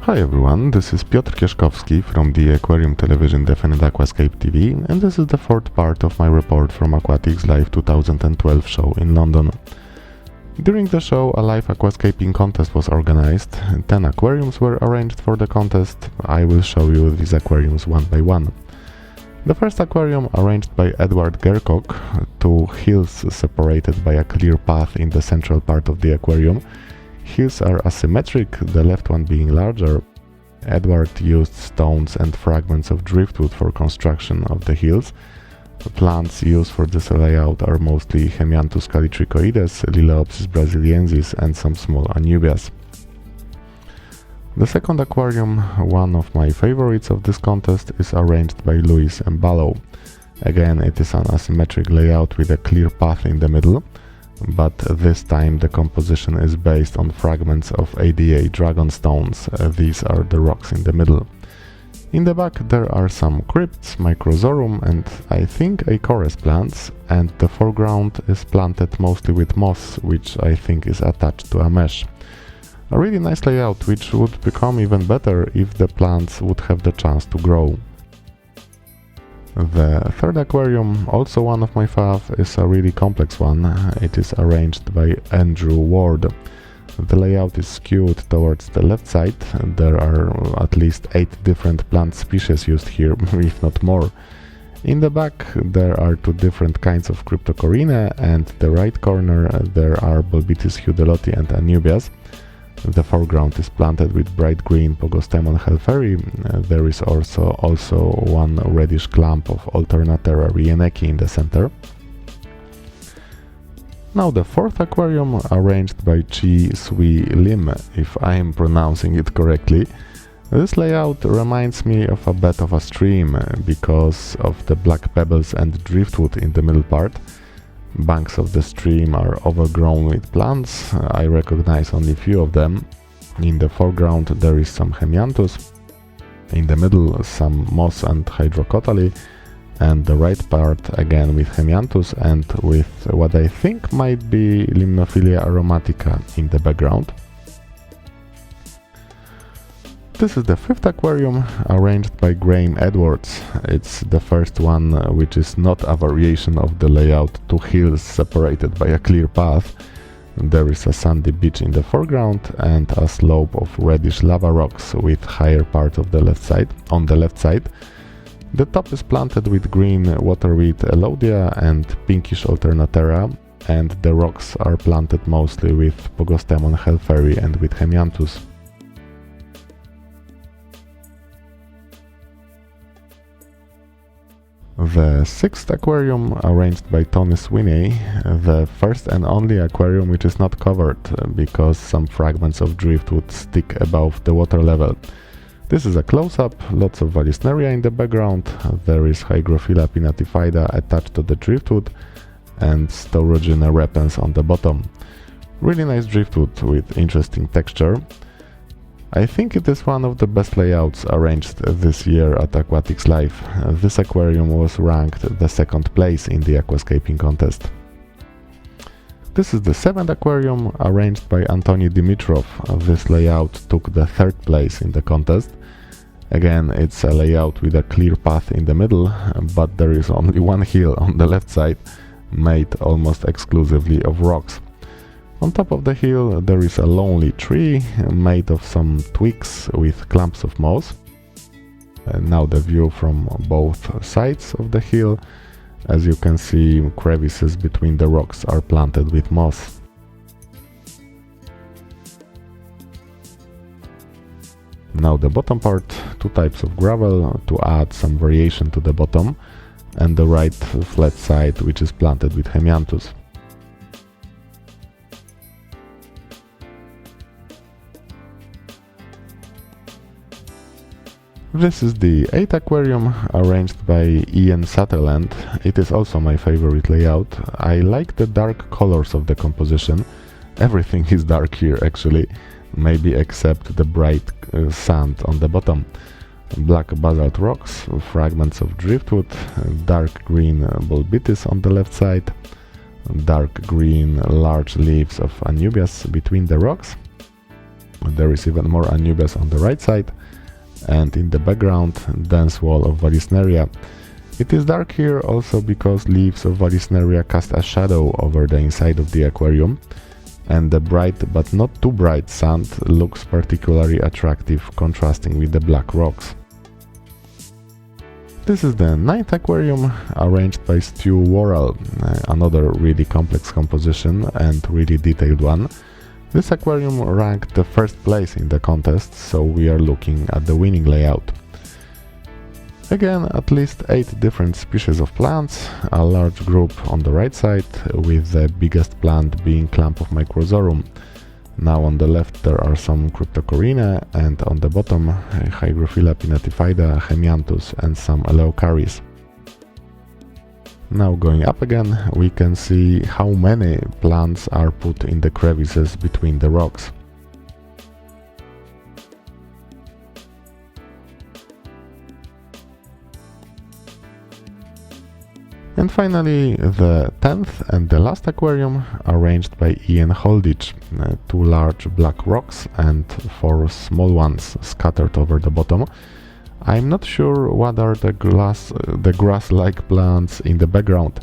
Hi everyone, this is Piotr Kieszkowski from the Aquarium Television Definite Aquascape TV, and this is the fourth part of my report from Aquatics Live 2012 show in London. During the show, a live aquascaping contest was organized. 10 aquariums were arranged for the contest. I will show you these aquariums one by one. The first aquarium, arranged by Edward Gercock, two hills separated by a clear path in the central part of the aquarium. Hills are asymmetric, the left one being larger. Edward used stones and fragments of driftwood for construction of the hills. The plants used for this layout are mostly Hemianthus callitrichoides, Lilaeopsis brasiliensis and some small anubias. The second aquarium, one of my favorites of this contest, is arranged by Louis Mbalo. Again, it is an asymmetric layout with a clear path in the middle, but this time the composition is based on fragments of ADA dragon stones. These are the rocks in the middle. In the back there are some crypts, Microzorum and I think Achores plants, and the foreground is planted mostly with moss, which I think is attached to a mesh. A really nice layout, which would become even better if the plants would have the chance to grow. The third aquarium, also one of my fav, is a really complex one. It is arranged by Andrew Ward. The layout is skewed towards the left side. There are at least 8 different plant species used here, if not more. In the back there are 2 different kinds of Cryptocorinnae, and the right corner there are Bolbitis hudeloti and Anubias. The foreground is planted with bright green Pogostemon helferi. There is also one reddish clump of Alternatera rieneckii in the center. Now the fourth aquarium, arranged by Chi Sui Lim, if I am pronouncing it correctly. This layout reminds me of a bed of a stream because of the black pebbles and driftwood in the middle part. Banks of the stream are overgrown with plants. I recognize only few of them. In the foreground there is some Hemianthus, in the middle some moss and Hydrocotyle, and the right part again with Hemianthus and with what I think might be Limnophilia aromatica in the background. This is the fifth aquarium, arranged by Graham Edwards. It's the first one which is not a variation of the layout, 2 hills separated by a clear path. There is a sandy beach in the foreground and a slope of reddish lava rocks with higher part of the left side. On the left side, the top is planted with green waterweed Elodia and pinkish Alternatera, and the rocks are planted mostly with Pogostemon helferi and with Hemianthus. The sixth aquarium, arranged by Tony Sweeney, the first and only aquarium which is not covered because some fragments of driftwood stick above the water level. This is a close-up, lots of Vallisneria in the background, there is Hygrophila pinnatifida attached to the driftwood and Staurogena repens on the bottom. Really nice driftwood with interesting texture. I think it is one of the best layouts arranged this year at Aquatics Live. This aquarium was ranked the 2nd place in the aquascaping contest. This is the 7th aquarium, arranged by Antoni Dimitrov. This layout took the 3rd place in the contest. Again, it's a layout with a clear path in the middle, but there is only one hill on the left side, made almost exclusively of rocks. On top of the hill there is a lonely tree made of some twigs with clumps of moss. And now the view from both sides of the hill. As you can see, crevices between the rocks are planted with moss. Now the bottom part, 2 types of gravel to add some variation to the bottom, and the right flat side which is planted with Hemianthus. This is the 8th aquarium, arranged by Ian Sutherland. It is also my favorite layout. I like the dark colors of the composition. Everything is dark here actually, maybe except the bright sand on the bottom. Black basalt rocks, fragments of driftwood, dark green Bolbitis on the left side, dark green large leaves of Anubias between the rocks. There is even more Anubis on the right side, and in the background, dense wall of Vallisneria. It is dark here also because leaves of Vallisneria cast a shadow over the inside of the aquarium, and the bright but not too bright sand looks particularly attractive, contrasting with the black rocks. This is the 9th aquarium, arranged by Stu Worrell, another really complex composition and really detailed one. This aquarium ranked the first place in the contest, so we are looking at the winning layout. Again, at least 8 different species of plants, a large group on the right side, with the biggest plant being clump of Microzorum. Now on the left there are some Cryptocorinnae, and on the bottom Hygrophila pinnatifida, Hemianthus and some Eleucharis. Now going up again, we can see how many plants are put in the crevices between the rocks. And finally, the 10th and the last aquarium, arranged by Ian Holditch, 2 large black rocks and 4 small ones scattered over the bottom. I'm not sure what are the grass-like plants in the background.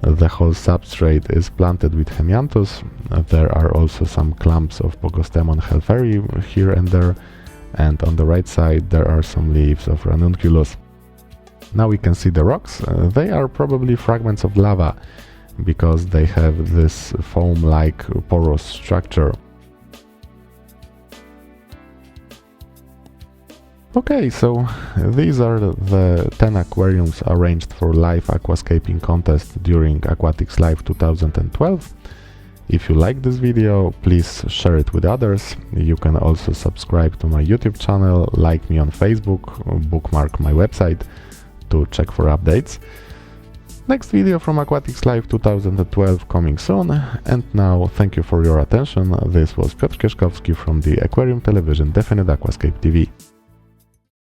The whole substrate is planted with Hemianthus. There are also some clumps of Pogostemon helferi here and there, and on the right side there are some leaves of Ranunculus. Now we can see the rocks. They are probably fragments of lava, because they have this foam-like porous structure. Okay, so these are the 10 aquariums arranged for live aquascaping contest during Aquatics Live 2012. If you like this video, please share it with others. You can also subscribe to my YouTube channel, like me on Facebook, bookmark my website to check for updates. Next video from Aquatics Live 2012 coming soon, and now thank you for your attention. This was Piotr Kieszkowski from the Aquarium Television Definite Aquascape TV.